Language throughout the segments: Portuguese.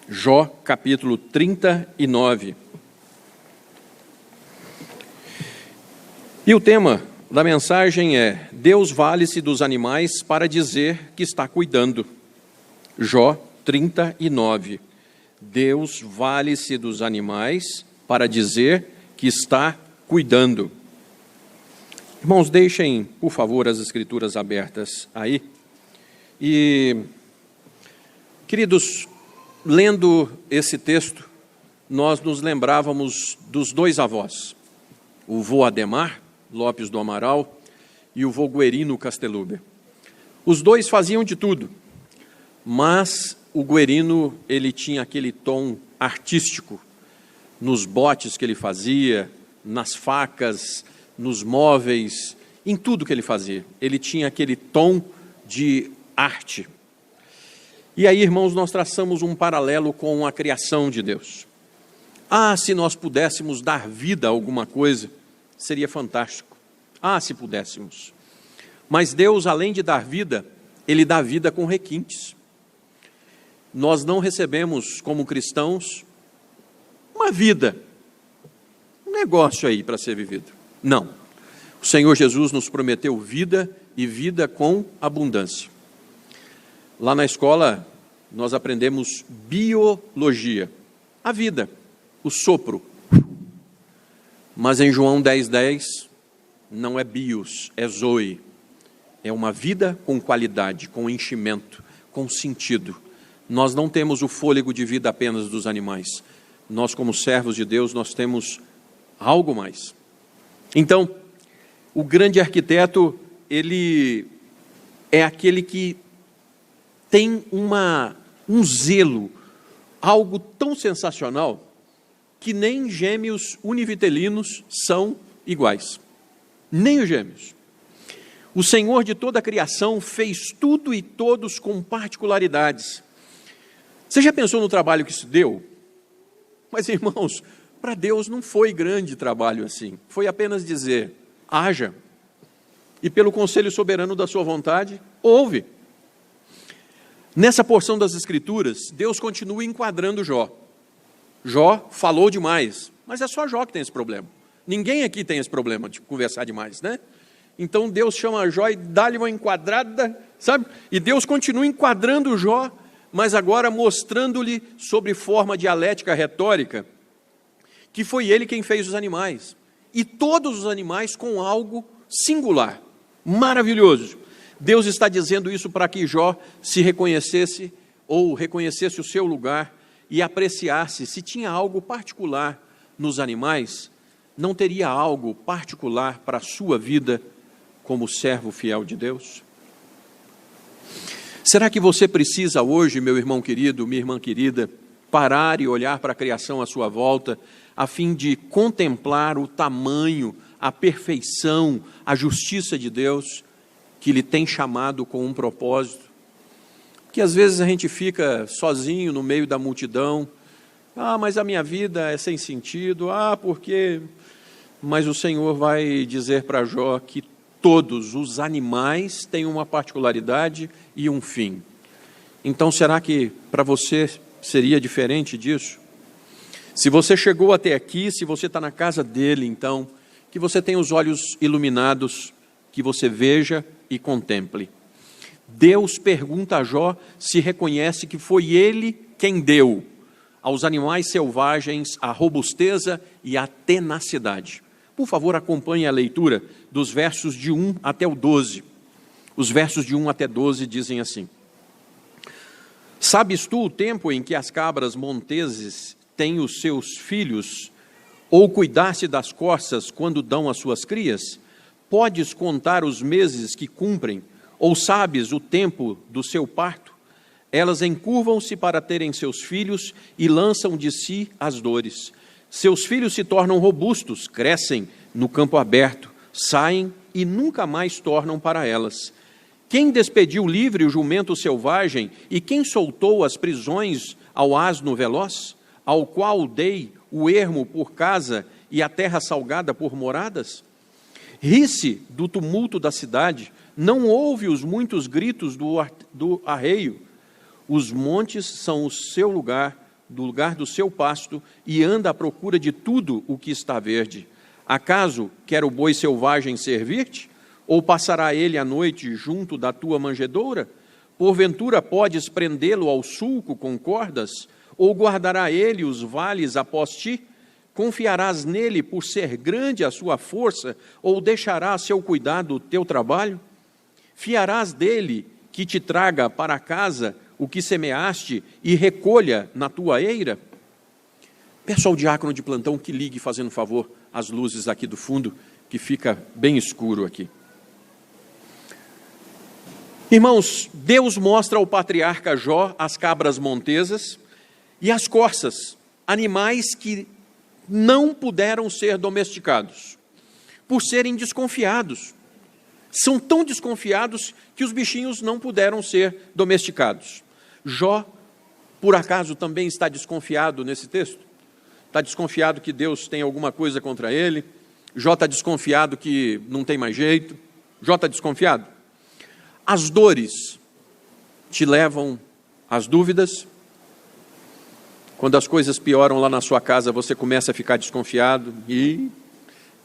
Jó, capítulo 39. E o tema da mensagem é: Deus vale-se dos animais para dizer que está cuidando. Jó 39. Deus vale-se dos animais para dizer que está cuidando. Irmãos, deixem, por favor, as escrituras abertas aí. E, queridos, lendo esse texto, nós nos lembrávamos dos dois avós, o vô Ademar Lopes do Amaral e o vô Guerino Casteluber. Os dois faziam de tudo, mas o Guerino, ele tinha aquele tom artístico nos botes que ele fazia, nas facas, nos móveis, em tudo que ele fazia. Ele tinha aquele tom de arte. E aí, irmãos, nós traçamos um paralelo com a criação de Deus. Se nós pudéssemos dar vida a alguma coisa, seria fantástico. Se pudéssemos. Mas Deus, além de dar vida, Ele dá vida com requintes. Nós não recebemos, como cristãos, uma vida, um negócio aí para ser vivido. Não. O Senhor Jesus nos prometeu vida e vida com abundância. Lá na escola, nós aprendemos biologia, a vida, o sopro. Mas em João 10:10, não é bios, é zoe. É uma vida com qualidade, com enchimento, com sentido. Nós não temos o fôlego de vida apenas dos animais. Nós, como servos de Deus, nós temos algo mais. Então, o grande arquiteto, ele é aquele que tem um zelo, algo tão sensacional, que nem gêmeos univitelinos são iguais. Nem os gêmeos. O Senhor de toda a criação fez tudo e todos com particularidades. Você já pensou no trabalho que isso deu? Mas, irmãos, para Deus não foi grande trabalho assim. Foi apenas dizer: haja. E pelo conselho soberano da sua vontade, ouve. Nessa porção das Escrituras, Deus continua enquadrando Jó. Jó falou demais, mas é só Jó que tem esse problema. Ninguém aqui tem esse problema de conversar demais, né? Então Deus chama Jó e dá-lhe uma enquadrada, sabe? E Deus continua enquadrando Jó, mas agora mostrando-lhe, sobre forma dialética retórica, que foi ele quem fez os animais. E todos os animais com algo singular, maravilhoso. Deus está dizendo isso para que Jó se reconhecesse, ou reconhecesse o seu lugar, e apreciasse se tinha algo particular nos animais, não teria algo particular para a sua vida como servo fiel de Deus? Será que você precisa hoje, meu irmão querido, minha irmã querida, parar e olhar para a criação à sua volta, a fim de contemplar o tamanho, a perfeição, a justiça de Deus, que Ele tem chamado com um propósito? Que às vezes a gente fica sozinho no meio da multidão. Mas a minha vida é sem sentido. Porque... Mas o Senhor vai dizer para Jó que todos os animais têm uma particularidade e um fim. Então, será que para você seria diferente disso? Se você chegou até aqui, se você está na casa dele, então, que você tenha os olhos iluminados, que você veja e contemple. Deus pergunta a Jó se reconhece que foi ele quem deu aos animais selvagens a robusteza e a tenacidade. Por favor, acompanhe a leitura dos versos de 1 até o 12. Os versos de 1 até 12 dizem assim: Sabes tu o tempo em que as cabras monteses têm os seus filhos, ou cuidar-se das corças quando dão as suas crias? Podes contar os meses que cumprem, ou sabes o tempo do seu parto? Elas encurvam-se para terem seus filhos e lançam de si as dores. Seus filhos se tornam robustos, crescem no campo aberto, saem e nunca mais tornam para elas. Quem despediu livre o jumento selvagem e quem soltou as prisões ao asno veloz, ao qual dei o ermo por casa e a terra salgada por moradas? Ri-se do tumulto da cidade, não ouve os muitos gritos do arreio. Os montes são o seu lugar, do lugar do seu pasto e anda à procura de tudo o que está verde. Acaso quer o boi selvagem servir-te? Ou passará ele a noite junto da tua manjedoura? Porventura podes prendê-lo ao sulco com cordas? Ou guardará ele os vales após ti? Confiarás nele por ser grande a sua força? Ou deixará a seu cuidado o teu trabalho? Fiarás dele que te traga para casa o que semeaste e recolha na tua eira? Peço ao diácono de plantão que ligue, fazendo favor, as luzes aqui do fundo, que fica bem escuro aqui. Irmãos, Deus mostra ao patriarca Jó as cabras montesas e as corças, animais que não puderam ser domesticados, por serem desconfiados. São tão desconfiados que os bichinhos não puderam ser domesticados. Jó, por acaso, também está desconfiado nesse texto? Está desconfiado que Deus tem alguma coisa contra ele? Jó está desconfiado que não tem mais jeito? Jó está desconfiado? As dores te levam às dúvidas. Quando as coisas pioram lá na sua casa, você começa a ficar desconfiado e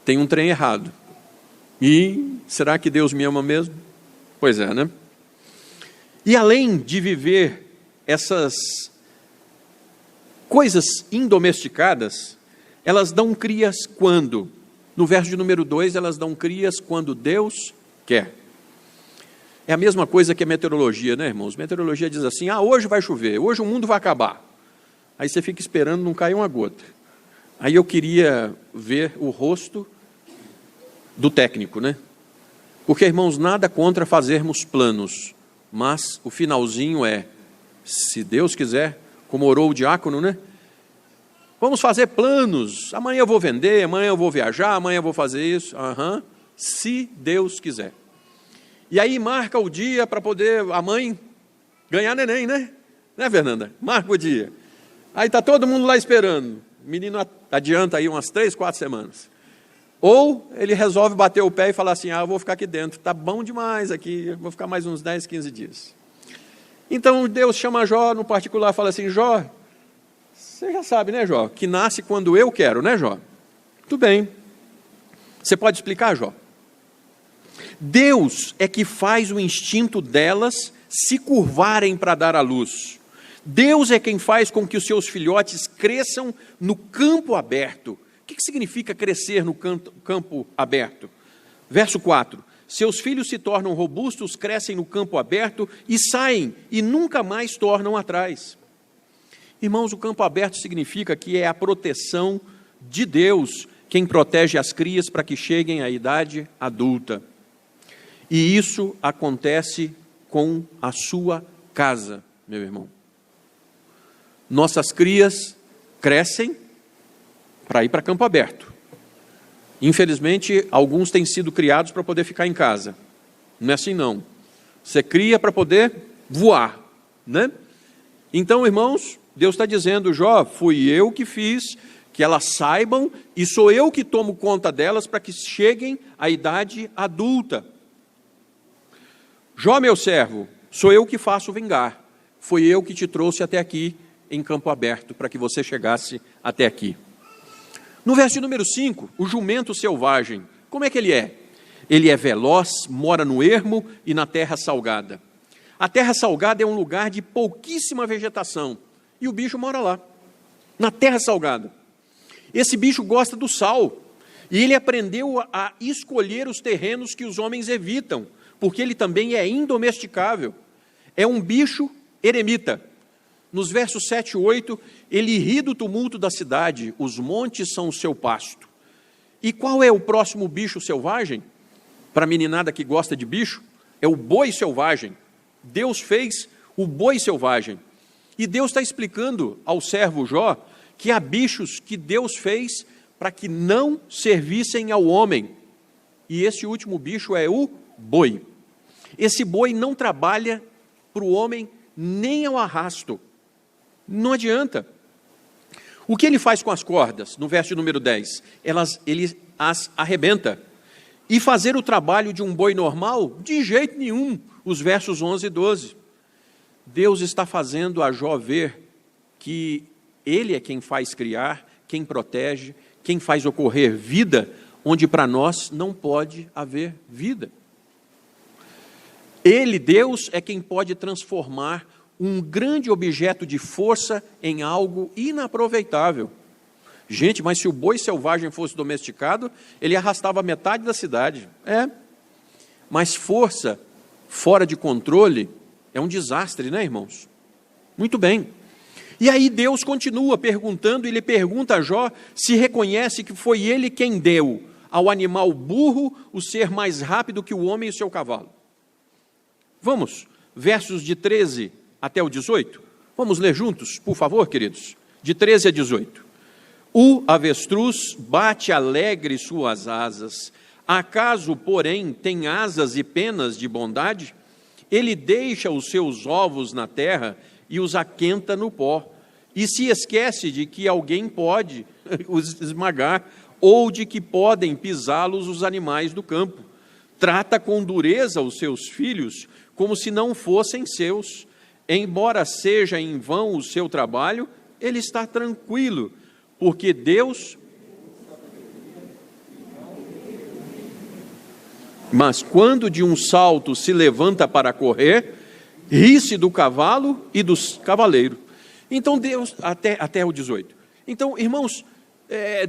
tem um trem errado. E será que Deus me ama mesmo? Pois é, né? E além de viver essas coisas indomesticadas, elas dão crias quando? No verso de número 2, elas dão crias quando Deus quer. É a mesma coisa que a meteorologia, né, irmãos? A meteorologia diz assim, hoje vai chover, hoje o mundo vai acabar. Aí você fica esperando, não cair uma gota. Aí eu queria ver o rosto do técnico, né? Porque, irmãos, nada contra fazermos planos, mas o finalzinho é, se Deus quiser, como orou o diácono, né? Vamos fazer planos, amanhã eu vou vender, amanhã eu vou viajar, amanhã eu vou fazer isso, se Deus quiser. E aí marca o dia para poder a mãe ganhar neném, né? Né, Fernanda? Marca o dia. Aí está todo mundo lá esperando, o menino adianta aí umas 3, 4 semanas. Ou ele resolve bater o pé e falar assim, eu vou ficar aqui dentro, está bom demais aqui, vou ficar mais uns 10, 15 dias. Então Deus chama Jó no particular e fala assim, Jó, você já sabe, né, Jó, que nasce quando eu quero, né, Jó? Tudo bem. Você pode explicar, Jó? Deus é que faz o instinto delas se curvarem para dar à luz. Deus é quem faz com que os seus filhotes cresçam no campo aberto. O que significa crescer no campo aberto? Verso 4. Seus filhos se tornam robustos, crescem no campo aberto e saem e nunca mais tornam atrás. Irmãos, o campo aberto significa que é a proteção de Deus quem protege as crias para que cheguem à idade adulta. E isso acontece com a sua casa, meu irmão. Nossas crias crescem para ir para campo aberto. Infelizmente, alguns têm sido criados para poder ficar em casa. Não é assim, não. Você cria para poder voar, né? Então, irmãos, Deus está dizendo, Jó, fui eu que fiz, que elas saibam, e sou eu que tomo conta delas para que cheguem à idade adulta. Jó, meu servo, sou eu que faço vingar. Foi eu que te trouxe até aqui em campo aberto, para que você chegasse até aqui. No verso número 5, o jumento selvagem, como é que ele é? Ele é veloz, mora no ermo e na terra salgada. A terra salgada é um lugar de pouquíssima vegetação, e o bicho mora lá, na terra salgada. Esse bicho gosta do sal, e ele aprendeu a escolher os terrenos que os homens evitam, porque ele também é indomesticável. É um bicho eremita. Nos versos 7 e 8, ele ri do tumulto da cidade, os montes são o seu pasto. E qual é o próximo bicho selvagem? Para a meninada que gosta de bicho, é o boi selvagem. Deus fez o boi selvagem. E Deus está explicando ao servo Jó que há bichos que Deus fez para que não servissem ao homem. E esse último bicho é o boi. Esse boi não trabalha para o homem nem ao arrasto. Não adianta. O que ele faz com as cordas? No verso número 10, ele as arrebenta. E fazer o trabalho de um boi normal? De jeito nenhum. Os versos 11 e 12. Deus está fazendo a Jó ver que Ele é quem faz criar, quem protege, quem faz ocorrer vida, onde para nós não pode haver vida. Ele, Deus, é quem pode transformar um grande objeto de força em algo inaproveitável. Gente, mas se o boi selvagem fosse domesticado, ele arrastava metade da cidade. Mas força fora de controle é um desastre, né, irmãos? Muito bem. E aí Deus continua perguntando, e ele pergunta a Jó se reconhece que foi ele quem deu ao animal burro o ser mais rápido que o homem e o seu cavalo. Vamos, versos de 13 até o 18. Vamos ler juntos, por favor, queridos? De 13 a 18. O avestruz bate alegre suas asas. Acaso, porém, tem asas e penas de bondade? Ele deixa os seus ovos na terra e os aquenta no pó. E se esquece de que alguém pode os esmagar, ou de que podem pisá-los os animais do campo. Trata com dureza os seus filhos, como se não fossem seus. Embora seja em vão o seu trabalho, ele está tranquilo, porque Deus... Mas quando de um salto se levanta para correr, ri-se do cavalo e do cavaleiro. Então Deus, até o 18. Então, irmãos,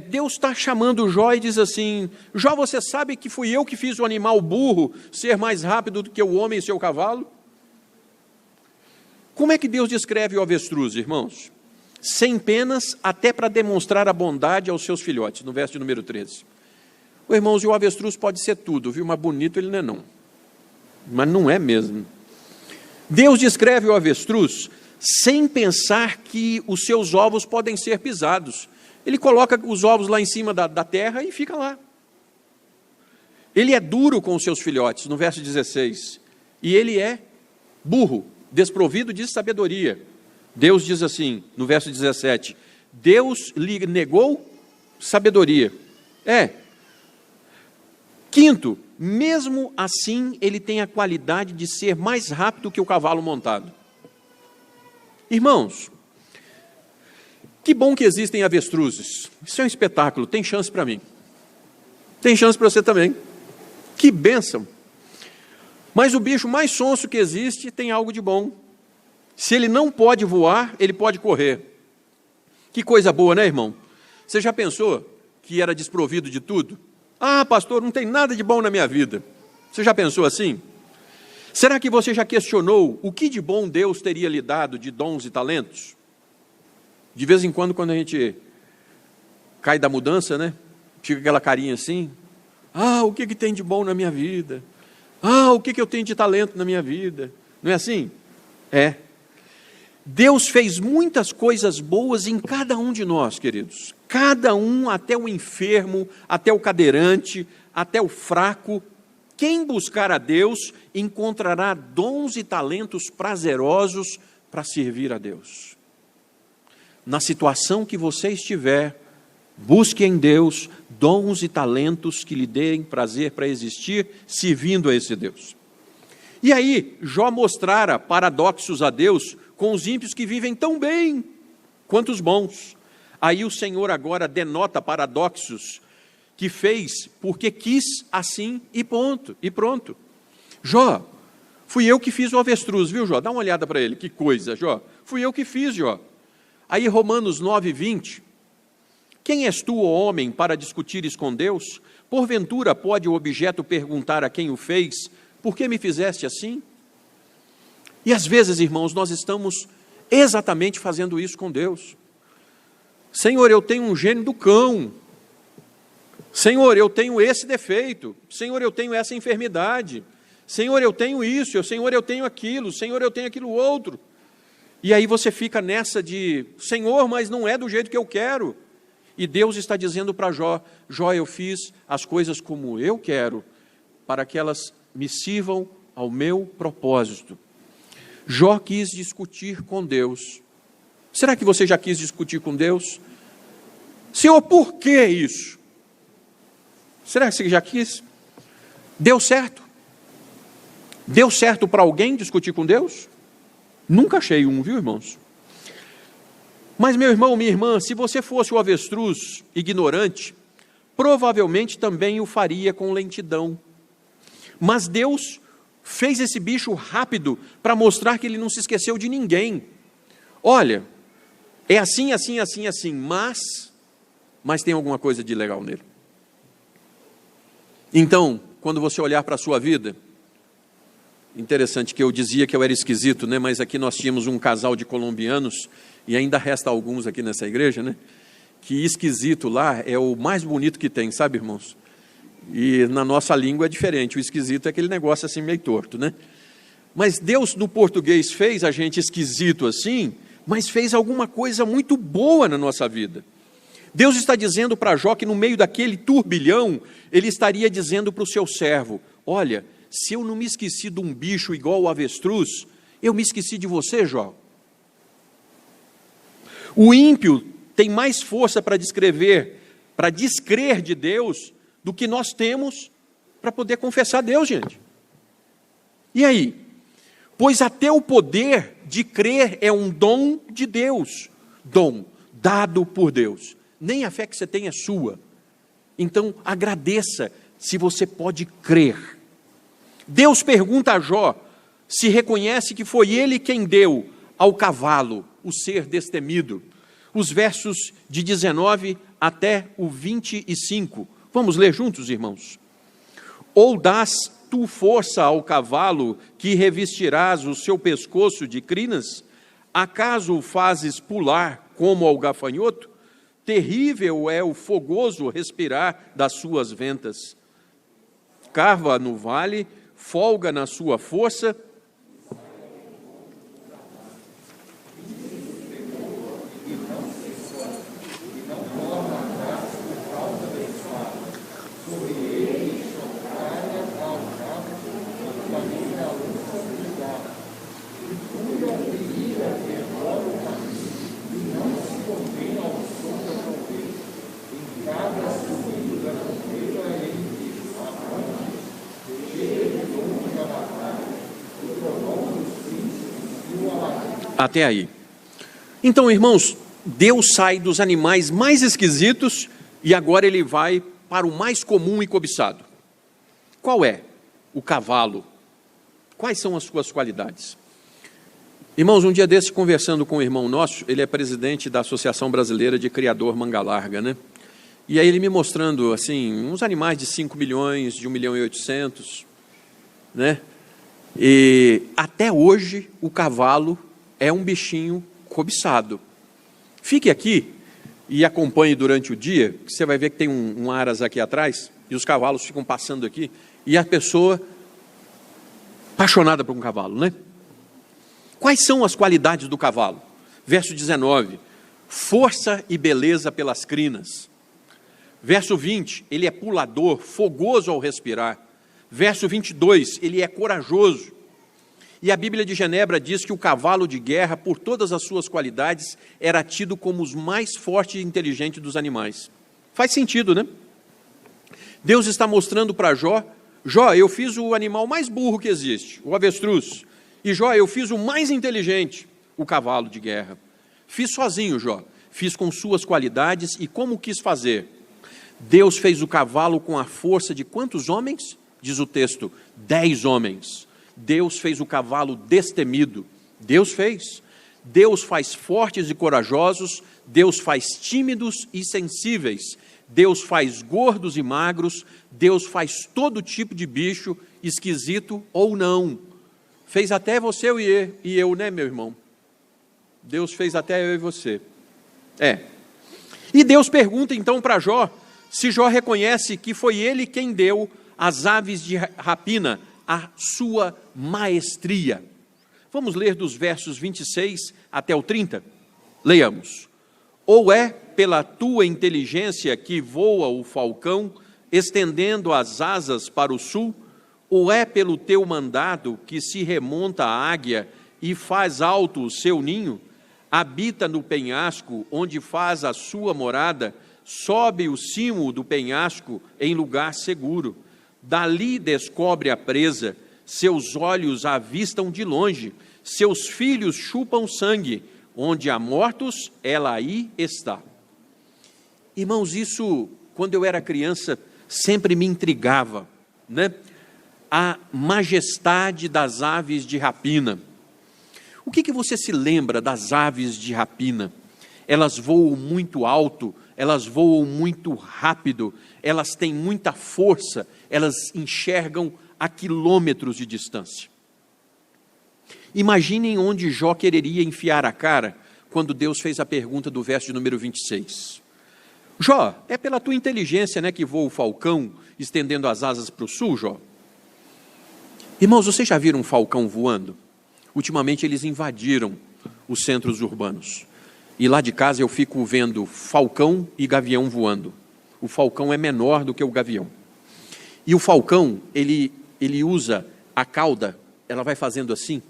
Deus está chamando Jó e diz assim: Jó, você sabe que fui eu que fiz o animal burro ser mais rápido do que o homem e seu cavalo? Como é que Deus descreve o avestruz, irmãos? Sem penas, até para demonstrar a bondade aos seus filhotes, no verso de número 13. Irmãos, e o avestruz pode ser tudo, viu? Mas bonito ele não é não. Mas não é mesmo. Deus descreve o avestruz sem pensar que os seus ovos podem ser pisados. Ele coloca os ovos lá em cima da terra e fica lá. Ele é duro com os seus filhotes, no verso 16. E ele é burro, desprovido de sabedoria. Deus diz assim, no verso 17, Deus lhe negou sabedoria. Quinto, mesmo assim, ele tem a qualidade de ser mais rápido que o cavalo montado. Irmãos, que bom que existem avestruzes. Isso é um espetáculo, tem chance para mim. Tem chance para você também. Que bênção. Mas o bicho mais sonso que existe tem algo de bom. Se ele não pode voar, ele pode correr. Que coisa boa, né, irmão? Você já pensou que era desprovido de tudo? Ah, pastor, não tem nada de bom na minha vida. Você já pensou assim? Será que você já questionou o que de bom Deus teria lhe dado de dons e talentos? De vez em quando a gente cai da mudança, né? Fica aquela carinha assim. Ah, o que tem de bom na minha vida? Ah, o que eu tenho de talento na minha vida? Não é assim? É. Deus fez muitas coisas boas em cada um de nós, queridos. Cada um, até o enfermo, até o cadeirante, até o fraco. Quem buscar a Deus encontrará dons e talentos prazerosos para servir a Deus. Na situação que você estiver, busque em Deus dons e talentos que lhe deem prazer para existir, servindo a esse Deus. E aí, Jó mostrara paradoxos a Deus com os ímpios que vivem tão bem quanto os bons. Aí o Senhor agora denota paradoxos que fez porque quis assim e ponto, e pronto. Jó, fui eu que fiz o avestruz, viu, Jó? Dá uma olhada para ele, que coisa, Jó. Fui eu que fiz, Jó. Aí Romanos 9:20. Quem és tu, ó homem, para discutires com Deus? Porventura pode o objeto perguntar a quem o fez, por que me fizeste assim? E às vezes, irmãos, nós estamos exatamente fazendo isso com Deus. Senhor, eu tenho um gênio do cão. Senhor, eu tenho esse defeito. Senhor, eu tenho essa enfermidade. Senhor, eu tenho isso. Senhor, eu tenho aquilo. Senhor, eu tenho aquilo outro. E aí você fica nessa de, Senhor, mas não é do jeito que eu quero. E Deus está dizendo para Jó, Jó, eu fiz as coisas como eu quero, para que elas me sirvam ao meu propósito. Jó quis discutir com Deus. Será que você já quis discutir com Deus? Senhor, por que isso? Será que você já quis? Deu certo? Deu certo para alguém discutir com Deus? Nunca achei um, viu, irmãos? Mas, meu irmão, minha irmã, se você fosse o avestruz ignorante, provavelmente também o faria com lentidão. Mas Deus fez esse bicho rápido para mostrar que ele não se esqueceu de ninguém. Olha, é assim, assim, assim, assim, mas tem alguma coisa de legal nele. Então, quando você olhar para a sua vida, interessante que eu dizia que eu era esquisito, né? Mas aqui nós tínhamos um casal de colombianos, e ainda resta alguns aqui nessa igreja, né? Que esquisito lá é o mais bonito que tem, sabe, irmãos? E na nossa língua é diferente, o esquisito é aquele negócio assim meio torto, né? Mas Deus no português fez a gente esquisito assim, mas fez alguma coisa muito boa na nossa vida. Deus está dizendo para Jó que no meio daquele turbilhão, ele estaria dizendo para o seu servo: olha, se eu não me esqueci de um bicho igual o avestruz, eu me esqueci de você, Jó. O ímpio tem mais força para descrever, para descrer de Deus, do que nós temos para poder confessar a Deus, gente. E aí? Pois até o poder de crer é um dom de Deus, dom dado por Deus. Nem a fé que você tem é sua. Então agradeça se você pode crer. Deus pergunta a Jó se reconhece que foi ele quem deu ao cavalo o ser destemido. Os versos de 19 até o 25. Vamos ler juntos, irmãos? Ou dás tu força ao cavalo, que revestirás o seu pescoço de crinas? Acaso o fazes pular como ao gafanhoto? Terrível é o fogoso respirar das suas ventas. Carva no vale, folga na sua força. Até aí. Então, irmãos, Deus sai dos animais mais esquisitos e agora ele vai para o mais comum e cobiçado. Qual é? O cavalo. Quais são as suas qualidades? Irmãos, um dia desse, conversando com um irmão nosso, ele é presidente da Associação Brasileira de Criador Manga Larga, né? E aí ele me mostrando, assim, uns animais de 5 milhões, de 1 milhão e 800, né? E até hoje o cavalo é um bichinho cobiçado. Fique aqui e acompanhe durante o dia, que você vai ver que tem um aras aqui atrás, e os cavalos ficam passando aqui, e a pessoa apaixonada por um cavalo, né? Quais são as qualidades do cavalo? Verso 19, força e beleza pelas crinas. Verso 20, ele é pulador, fogoso ao respirar. Verso 22, ele é corajoso. E a Bíblia de Genebra diz que o cavalo de guerra, por todas as suas qualidades, era tido como os mais fortes e inteligentes dos animais. Faz sentido, né? Deus está mostrando para Jó: Jó, eu fiz o animal mais burro que existe, o avestruz. E Jó, eu fiz o mais inteligente, o cavalo de guerra. Fiz sozinho, Jó. Fiz com suas qualidades e como quis fazer. Deus fez o cavalo com a força de quantos homens? Diz o texto, 10 homens. Deus fez o cavalo destemido. Deus fez. Deus faz fortes e corajosos. Deus faz tímidos e sensíveis. Deus faz gordos e magros. Deus faz todo tipo de bicho, esquisito ou não. Fez até você e eu, né, meu irmão? Deus fez até eu e você. E Deus pergunta então para Jó, se Jó reconhece que foi ele quem deu às aves de rapina a sua maestria. Vamos ler dos versos 26 até o 30? Leiamos. Ou é pela tua inteligência que voa o falcão, estendendo as asas para o sul? Ou é pelo teu mandado que se remonta a águia e faz alto o seu ninho? Habita no penhasco, onde faz a sua morada, sobe o cimo do penhasco em lugar seguro. Dali descobre a presa, seus olhos a avistam de longe, seus filhos chupam sangue, onde há mortos, ela aí está. Irmãos, isso, quando eu era criança, sempre me intrigava, né? A majestade das aves de rapina. O que você se lembra das aves de rapina? Elas voam muito alto, elas voam muito rápido, elas têm muita força, elas enxergam a quilômetros de distância. Imaginem onde Jó quereria enfiar a cara quando Deus fez a pergunta do verso de número 26. Jó, é pela tua inteligência, né, que voa o falcão estendendo as asas para o sul, Jó? Irmãos, vocês já viram um falcão voando? Ultimamente eles invadiram os centros urbanos. E lá de casa eu fico vendo falcão e gavião voando. O falcão é menor do que o gavião. E o falcão, ele usa a cauda, ela vai fazendo assim,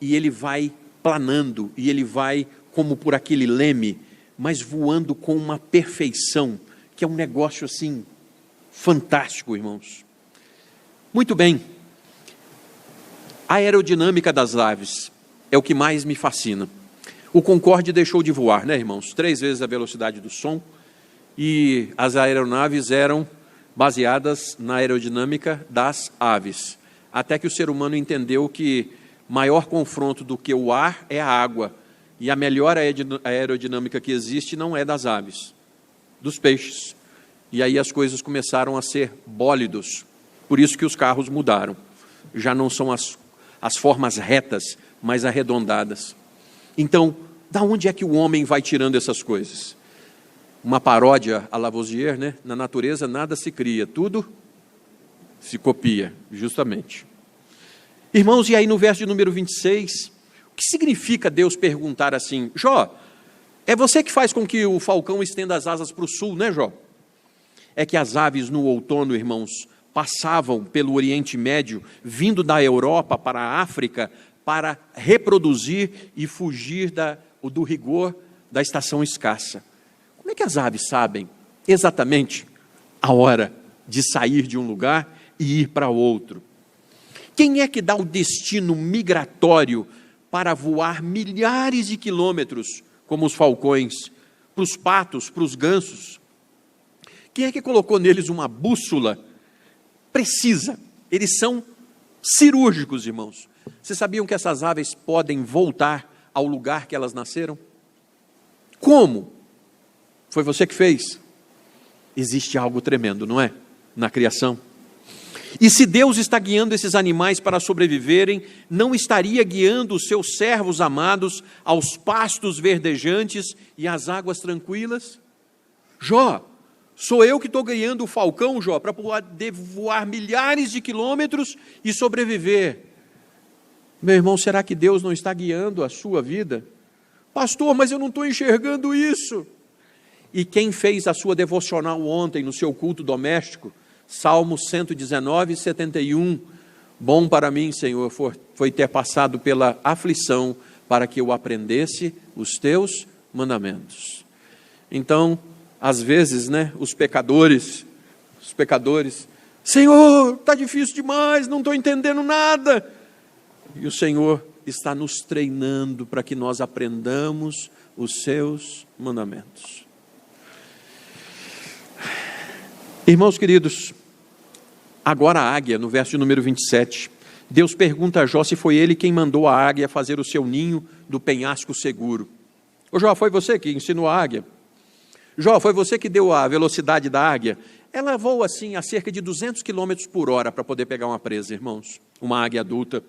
e ele vai planando, e ele vai como por aquele leme, mas voando com uma perfeição, que é um negócio assim, fantástico, irmãos. Muito bem. A aerodinâmica das aves é o que mais me fascina. O Concorde deixou de voar, né, irmãos? 3 vezes a velocidade do som, e as aeronaves eram baseadas na aerodinâmica das aves. Até que o ser humano entendeu que maior confronto do que o ar é a água. E a melhor aerodinâmica que existe não é das aves, dos peixes. E aí as coisas começaram a ser bólidos. Por isso que os carros mudaram. Já não são as formas retas, mas arredondadas. Então, da onde é que o homem vai tirando essas coisas? Uma paródia à Lavoisier, né? Na natureza nada se cria, tudo se copia, justamente. Irmãos, e aí no verso de número 26, o que significa Deus perguntar assim, Jó, é você que faz com que o falcão estenda as asas para o sul, né, Jó? É que as aves no outono, irmãos, passavam pelo Oriente Médio, vindo da Europa para a África, para reproduzir e fugir do rigor da estação escassa. Como é que as aves sabem exatamente a hora de sair de um lugar e ir para outro? Quem é que dá o destino migratório para voar milhares de quilômetros, como os falcões, para os patos, para os gansos? Quem é que colocou neles uma bússola precisa? Eles são cirúrgicos, irmãos. Vocês sabiam que essas aves podem voltar ao lugar que elas nasceram? Como? Foi você que fez? Existe algo tremendo, não é? Na criação. E se Deus está guiando esses animais para sobreviverem, não estaria guiando os seus servos amados aos pastos verdejantes e às águas tranquilas? Jó, sou eu que estou ganhando o falcão, Jó, para poder voar milhares de quilômetros e sobreviver. Meu irmão, será que Deus não está guiando a sua vida? Pastor, mas eu não estou enxergando isso. E quem fez a sua devocional ontem no seu culto doméstico? Salmo 119, 71. Bom para mim, Senhor, foi ter passado pela aflição para que eu aprendesse os teus mandamentos. Então, às vezes, né, os pecadores, Senhor, está difícil demais, não estou entendendo nada. E o Senhor está nos treinando para que nós aprendamos os seus mandamentos. Irmãos queridos, agora a águia, no verso de número 27, Deus pergunta a Jó se foi ele quem mandou a águia fazer o seu ninho do penhasco seguro. Ô Jó, foi você que ensinou a águia? Jó, foi você que deu a velocidade da águia? Ela voa assim a cerca de 200 km por hora para poder pegar uma presa, irmãos, uma águia adulta.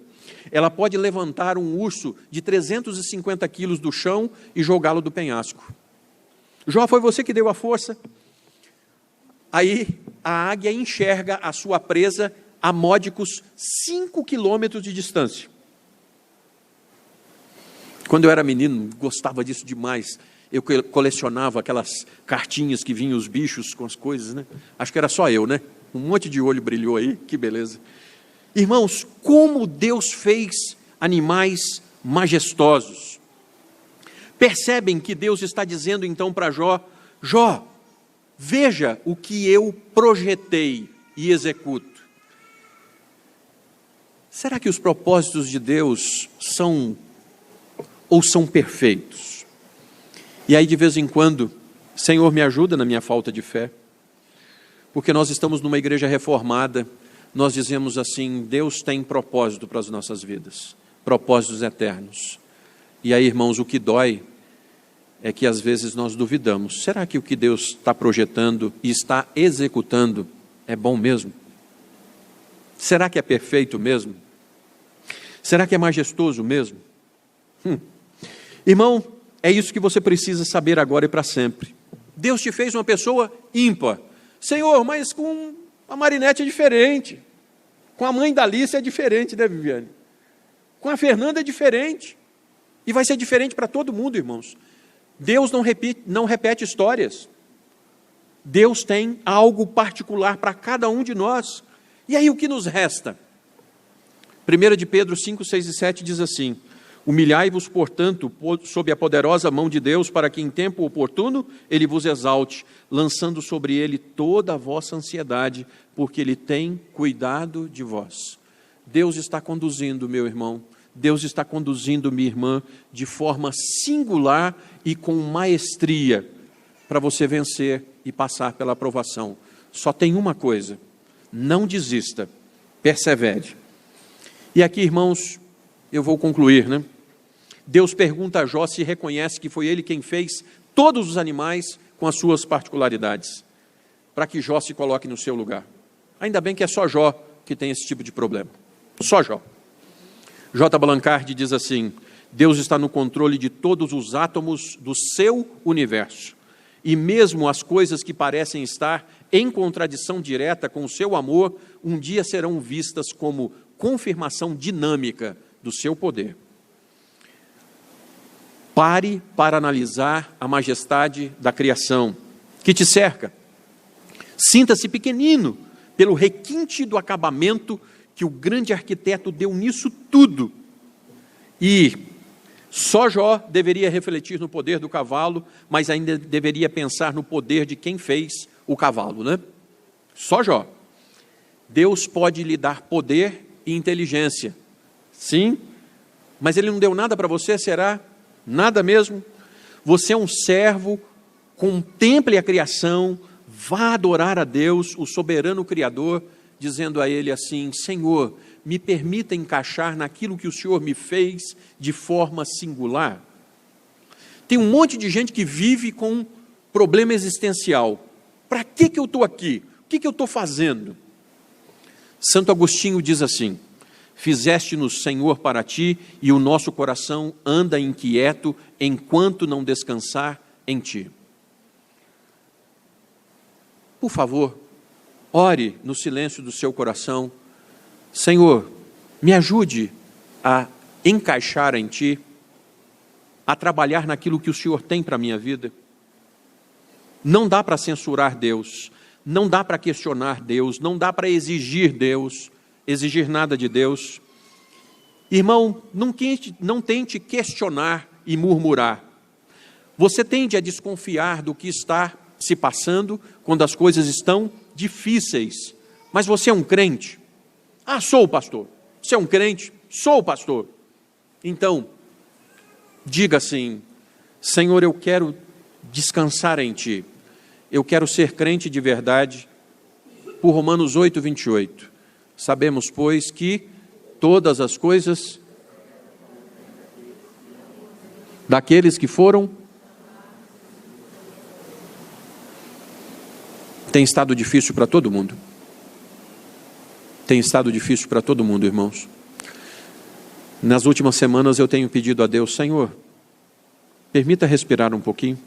Ela pode levantar um urso de 350 quilos do chão e jogá-lo do penhasco. Jó, foi você que deu a força? Aí a águia enxerga a sua presa a módicos 5 quilômetros de distância. Quando eu era menino, gostava disso demais. Eu colecionava aquelas cartinhas que vinham os bichos com as coisas, né? Acho que era só eu, né? Um monte de olho brilhou aí, que beleza. Irmãos, como Deus fez animais majestosos. Percebem que Deus está dizendo então para Jó, Jó, veja o que eu projetei e executo. Será que os propósitos de Deus são ou são perfeitos? E aí de vez em quando, Senhor, me ajuda na minha falta de fé, porque nós estamos numa igreja reformada, nós dizemos assim, Deus tem propósito para as nossas vidas, propósitos eternos. E aí, irmãos, o que dói é que às vezes nós duvidamos. Será que o que Deus está projetando e está executando é bom mesmo? Será que é perfeito mesmo? Será que é majestoso mesmo? Irmão, é isso que você precisa saber agora e para sempre. Deus te fez uma pessoa ímpar. Senhor, mas com a Marinete é diferente. Com a mãe da Alice é diferente, né, Viviane? Com a Fernanda é diferente. E vai ser diferente para todo mundo, irmãos. Deus não repete histórias. Deus tem algo particular para cada um de nós. E aí o que nos resta? 1 de Pedro 5, 6 e 7 diz assim: humilhai-vos, portanto, sob a poderosa mão de Deus, para que em tempo oportuno Ele vos exalte, lançando sobre Ele toda a vossa ansiedade, porque Ele tem cuidado de vós. Deus está conduzindo, meu irmão, Deus está conduzindo minha irmã de forma singular e com maestria para você vencer e passar pela aprovação. Só tem uma coisa: não desista, persevere. E aqui, irmãos, eu vou concluir, né? Deus pergunta a Jó se reconhece que foi ele quem fez todos os animais com as suas particularidades, para que Jó se coloque no seu lugar. Ainda bem que é só Jó que tem esse tipo de problema. Só Jó. J. Blanchard diz assim: Deus está no controle de todos os átomos do seu universo, e mesmo as coisas que parecem estar em contradição direta com o seu amor, um dia serão vistas como confirmação dinâmica do seu poder. Pare para analisar a majestade da criação que te cerca. Sinta-se pequenino pelo requinte do acabamento que o grande arquiteto deu nisso tudo. E só Jó deveria refletir no poder do cavalo, mas ainda deveria pensar no poder de quem fez o cavalo, né? Só Jó. Deus pode lhe dar poder e inteligência, sim, mas Ele não deu nada para você, será? Nada mesmo? Você é um servo, contemple a criação, vá adorar a Deus, o soberano Criador, dizendo a Ele assim: Senhor, me permita encaixar naquilo que o Senhor me fez de forma singular. Tem um monte de gente que vive com problema existencial. Para que eu estou aqui? O que eu estou fazendo? Santo Agostinho diz assim: fizeste-nos, Senhor, para ti, e o nosso coração anda inquieto enquanto não descansar em ti. Por favor, ore no silêncio do seu coração: Senhor, me ajude a encaixar em ti, a trabalhar naquilo que o Senhor tem para a minha vida. Não dá para censurar Deus, não dá para questionar Deus, não dá para exigir Deus, exigir nada de Deus. Irmão, não tente questionar e murmurar. Você tende a desconfiar do que está se passando quando as coisas estão difíceis. Mas você é um crente? Ah, sou o pastor. Você é um crente? Sou o pastor. Então, diga assim: Senhor, eu quero descansar em ti. Eu quero ser crente de verdade. Por Romanos 8, 28. Sabemos, pois, que todas as coisas daqueles que foram... Tem estado difícil para todo mundo. Tem estado difícil para todo mundo, irmãos. Nas últimas semanas eu tenho pedido a Deus: Senhor, permita respirar um pouquinho.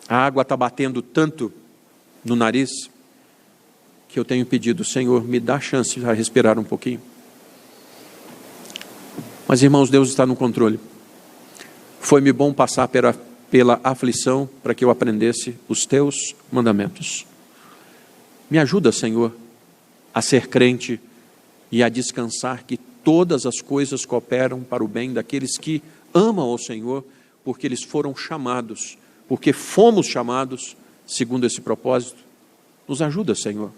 A água está batendo tanto no nariz que eu tenho pedido: Senhor, me dá chance de respirar um pouquinho. Mas, irmãos, Deus está no controle. Foi-me bom passar pela aflição para que eu aprendesse os teus mandamentos. Me ajuda, Senhor, a ser crente e a descansar que todas as coisas cooperam para o bem daqueles que amam ao Senhor, porque eles foram chamados, porque fomos chamados segundo esse propósito. Nos ajuda, Senhor.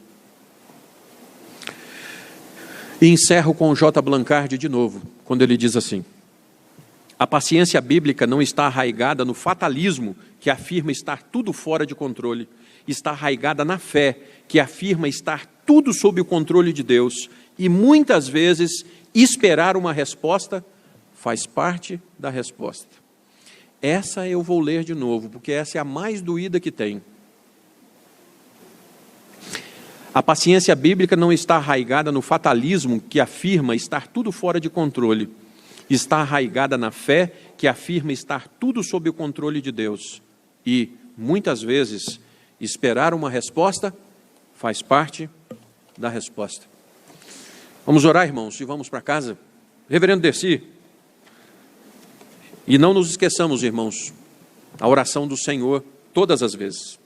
E encerro com J. Blanchard de novo, quando ele diz assim: A paciência bíblica não está arraigada no fatalismo, que afirma estar tudo fora de controle. Está arraigada na fé, que afirma estar tudo sob o controle de Deus. E muitas vezes, esperar uma resposta faz parte da resposta. Essa eu vou ler de novo, porque essa é a mais doída que tem. A paciência bíblica não está arraigada no fatalismo, que afirma estar tudo fora de controle. Está arraigada na fé, que afirma estar tudo sob o controle de Deus. E, muitas vezes, esperar uma resposta faz parte da resposta. Vamos orar, irmãos, e vamos para casa? Reverendo Dercy. E não nos esqueçamos, irmãos, a oração do Senhor todas as vezes.